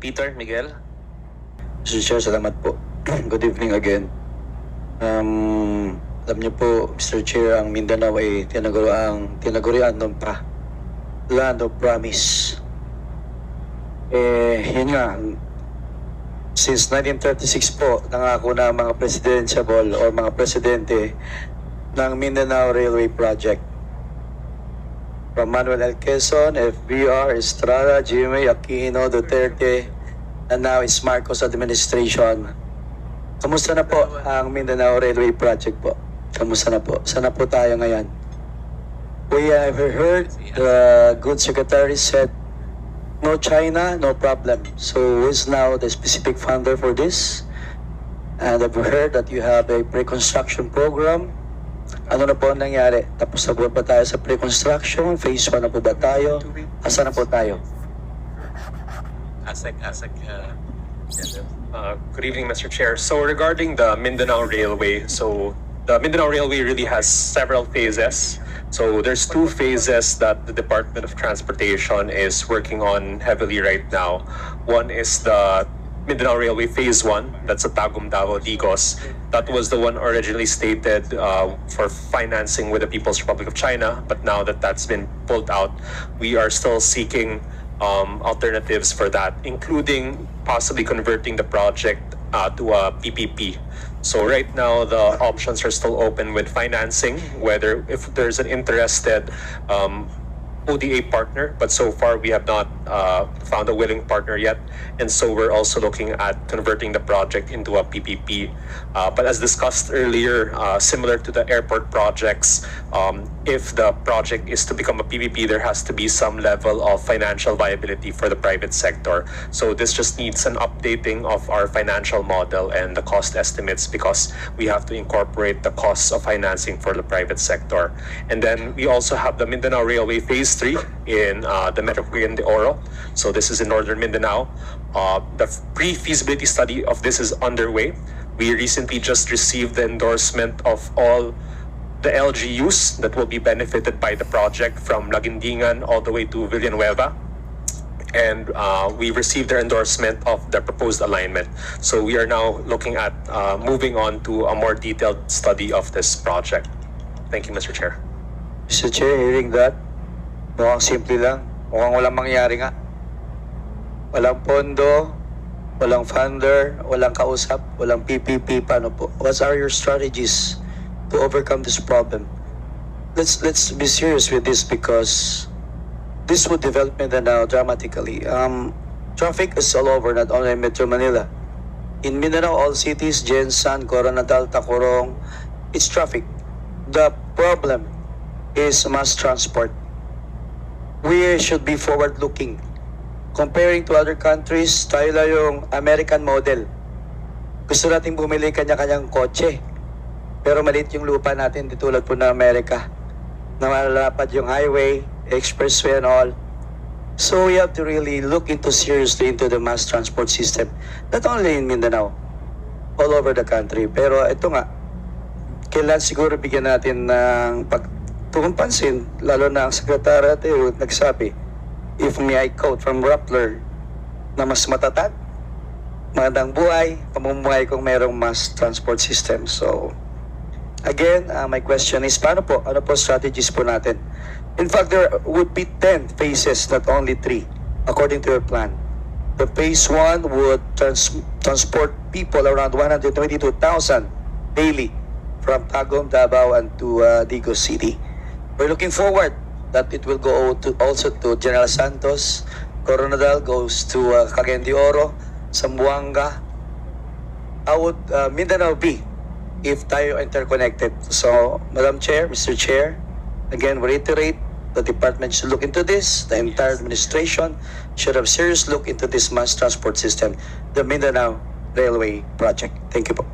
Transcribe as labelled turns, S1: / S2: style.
S1: Peter, Miguel.
S2: Mr. Chair, salamat po. Good evening again. Alam niyo po, Mr. Chair, ang Mindanao ay tinagurian noon pa. Land of Promise. Yun nga, since 1936 po, nangako na mga presidential or mga presidente ng Mindanao Railway Project. From Manuel L. Quezon, FBR, Estrada, Jimmy, Aquino, Duterte, and now it's Marcos administration. Kamusta na po ang Mindanao Railway Project po? Kamusta na po? Sana po tayo ngayon? We have heard the good secretary said, no China, no problem. So who is now the specific funder for this? And I've heard that you have a pre-construction program. Ano na po ang nangyari? Tapos na po ba tayo sa pre-construction? Phase 1 na po ba tayo? Asa na po tayo?
S3: Good evening, Mr. Chair. So regarding the Mindanao Railway, so the Mindanao Railway really has several phases. So there's 2 phases that the Department of Transportation is working on heavily right now. One is the Mindanao Railway Phase 1, that's a Tagum Davao Digos. That was the one originally stated for financing with the People's Republic of China, but now that that's been pulled out, we are still seeking alternatives for that, including possibly converting the project to a PPP. So right now, the options are still open with financing, whether if there's an interested ODA partner, but so far we have not found a willing partner yet, and so we're also looking at converting the project into a PPP. But as discussed earlier, similar to the airport projects, if the project is to become a PPP, there has to be some level of financial viability for the private sector. So this just needs an updating of our financial model and the cost estimates, because we have to incorporate the costs of financing for the private sector. And then we also have the Mindanao Railway Phase 3 in the Metro Cagayan de Oro. So this is in northern Mindanao. The pre-feasibility study of this is underway. We recently just received the endorsement of all the LGUs that will be benefited by the project, from Laguindingan all the way to Villanueva. And we received their endorsement of the proposed alignment. So we are now looking at moving on to a more detailed study of this project. Thank you, Mr. Chair.
S2: Mr. Chair, hearing that, mukhang simple lang. Mukhang walang mangyari nga. Walang pondo, walang funder, walang kausap, walang PPP. Paano po? What are your strategies to overcome this problem? Let's be serious with this, because this would develop Mindanao dramatically. Traffic is all over, not only in Metro Manila. In Mindanao, all cities, Jensan, Coronadal, Tacurong, it's traffic. The problem is mass transport. We should be forward-looking. Comparing to other countries, tayo lang yung American model. Gusto natin bumili kanya-kanyang kotse, pero maliit yung lupa natin, di tulad po ng Amerika, na malalapad yung highway, expressway and all. So we have to really look seriously into the mass transport system, not only in Mindanao, all over the country. Pero ito nga, kailan siguro bigyan natin ng pagtukunpansin, lalo na ang sekretary nagsabi, if may I quote from Rappler, na mas matatag, magandang buhay, pamumuhay kung mayroong mass transport system. So, again, my question is, paano po? Ano po strategies po natin? In fact, there would be 10 phases, not only 3, according to your plan. The phase 1 would transport people around 122,000 daily from Tagum, Davao, and to Digos City. We're looking forward that it will go also to General Santos. Coronadal goes to Cagayan de Oro, Zamboanga. How would Mindanao be if tayo interconnected? So, Madam Chair, Mr. Chair, again, reiterate, the department should look into this. The entire administration should have serious look into this mass transport system, the Mindanao Railway Project. Thank you po.